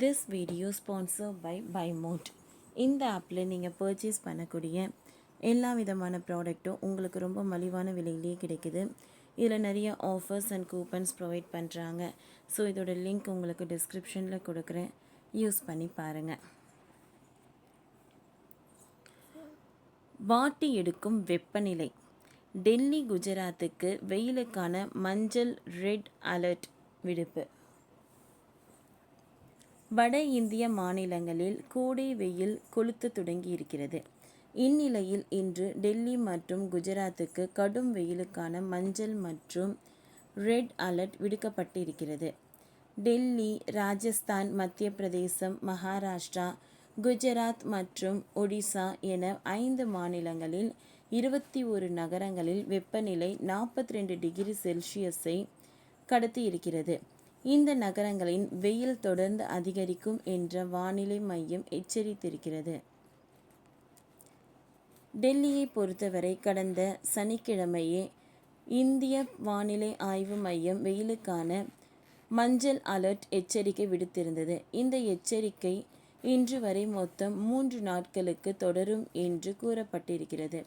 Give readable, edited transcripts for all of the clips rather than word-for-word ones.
This video sponsored by BuyMode. இந்த ஆப்பில் நீங்கள் பர்ச்சேஸ் பண்ணக்கூடிய எல்லா விதமான ப்ராடக்ட்டும் உங்களுக்கு ரொம்ப மலிவான விலையிலேயே கிடைக்குது. இதில் நிறைய ஆஃபர்ஸ் அண்ட் கூப்பன்ஸ் ப்ரொவைட் பண்ணுறாங்க. ஸோ இதோட லிங்க் உங்களுக்கு டிஸ்கிரிப்ஷனில் கொடுக்குறேன், யூஸ் பண்ணி பாருங்கள். வாட்டி எடுக்கும் வெப்பநிலை. டெல்லி குஜராத்துக்கு வெயிலுக்கான மஞ்சள் ரெட் அலர்ட் விடுப்பு. வட இந்திய மாநிலங்களில் கோடை வெயில் கொளுத்த தொடங்கி இருக்கிறது. இந்நிலையில் இன்று டெல்லி மற்றும் குஜராத்துக்கு கடும் வெயிலுக்கான மஞ்சள் மற்றும் ரெட் அலர்ட் விடுக்கப்பட்டிருக்கிறது. டெல்லி, ராஜஸ்தான், மத்திய பிரதேசம், மகாராஷ்டிரா, குஜராத் மற்றும் ஒடிசா என 5 மாநிலங்களில் 21 நகரங்களில் வெப்பநிலை 42 டிகிரி செல்சியஸை கடத்தியிருக்கிறது. இந்த நகரங்களின் வெயில் தொடர்ந்து அதிகரிக்கும் என்ற வானிலை மையம் எச்சரித்திருக்கிறது. டெல்லியை பொறுத்தவரை கடந்த சனிக்கிழமையே இந்திய வானிலை ஆய்வு மையம் வெயிலுக்கான மஞ்சள் அலர்ட் எச்சரிக்கை விடுத்திருந்தது. இந்த எச்சரிக்கை இன்று வரை மொத்தம் 3 நாட்களுக்கு தொடரும் என்று கூறப்பட்டிருக்கிறது.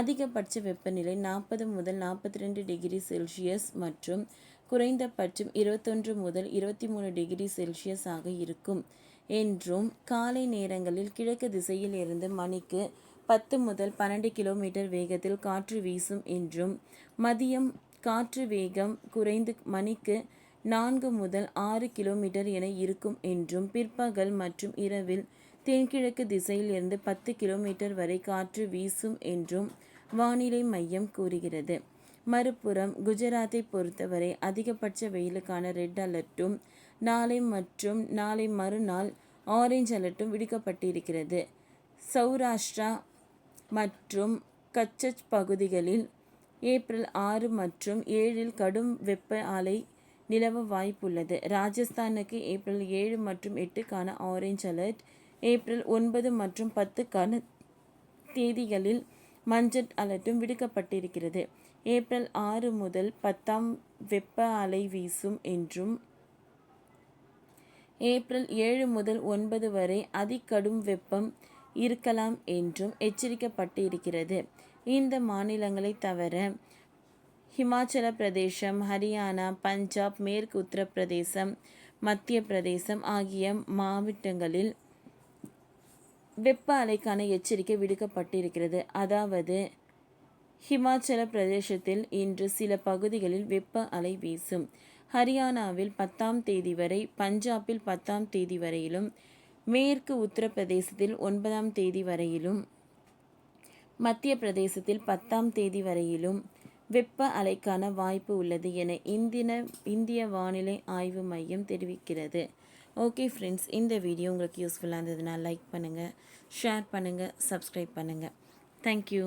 அதிகபட்ச வெப்பநிலை 40 முதல் 42 டிகிரி செல்சியஸ் மற்றும் குறைந்தபட்சம் 21 முதல் 23 டிகிரி செல்சியஸ் ஆக இருக்கும் என்றும், காலை நேரங்களில் கிழக்கு திசையில் இருந்து மணிக்கு 10 முதல் 12 கிலோமீட்டர் வேகத்தில் காற்று வீசும் என்றும், மதியம் காற்று வேகம் குறைந்து மணிக்கு 4 முதல் 6 கிலோமீட்டர் என இருக்கும் என்றும், பிற்பகல் மற்றும் இரவில் தென்கிழக்கு திசையில் இருந்து 10 கிலோமீட்டர் வரை காற்று வீசும் என்றும் வானிலை மையம் கூறுகிறது. மறுபுறம் குஜராத்தை பொறுத்தவரை அதிகபட்ச வெயிலுக்கான ரெட் அலர்ட்டும் நாளை மற்றும் நாளை மறுநாள் ஆரஞ்ச் அலர்ட்டும் விடுக்கப்பட்டிருக்கிறது. சௌராஷ்டிரா மற்றும் கட்ச் பகுதிகளில் ஏப்ரல் 6 மற்றும் 7 கடும் வெப்ப அலை நிலவ வாய்ப்புள்ளது. ராஜஸ்தானுக்கு ஏப்ரல் 7 மற்றும் 8க்கான ஆரஞ்ச் அலர்ட், ஏப்ரல் 9 மற்றும் 10க்கான தேதிகளில் மஞ்சள் அலர்ட்டும் விடுக்கப்பட்டிருக்கிறது. ஏப்ரல் 6 முதல் 10 வெப்ப அலை வீசும் என்றும், ஏப்ரல் 7 முதல் 9 வரை அதிகடும் வெப்பம் இருக்கலாம் என்றும் எச்சரிக்கப்பட்டிருக்கிறது. இந்த மாநிலங்களை தவிர ஹிமாச்சல பிரதேசம், ஹரியானா, பஞ்சாப், மேற்கு உத்தரப்பிரதேசம், மத்திய பிரதேசம் ஆகிய மாவட்டங்களில் வெப்ப அலைக்கான எச்சரிக்கை விடுக்கப்பட்டிருக்கிறது. அதாவது ஹிமாச்சல பிரதேசத்தில் இன்று சில பகுதிகளில் வெப்ப அலை வீசும். ஹரியானாவில் 10ஆம் தேதி வரை, பஞ்சாபில் 10ஆம் தேதி வரையிலும், மேற்கு உத்தரப்பிரதேசத்தில் 9ஆம் தேதி வரையிலும், மத்திய பிரதேசத்தில் 10ஆம் தேதி வரையிலும் வெப்ப அலைக்கான வாய்ப்பு உள்ளது என இந்திய வானிலை ஆய்வு மையம் தெரிவிக்கிறது. ஓகே ஃப்ரெண்ட்ஸ், இந்த வீடியோ உங்களுக்கு யூஸ்ஃபுல்லாக இருந்ததுன்னா லைக் பண்ணுங்கள், ஷேர் பண்ணுங்கள், சப்ஸ்கிரைப் பண்ணுங்கள். தேங்க்யூ.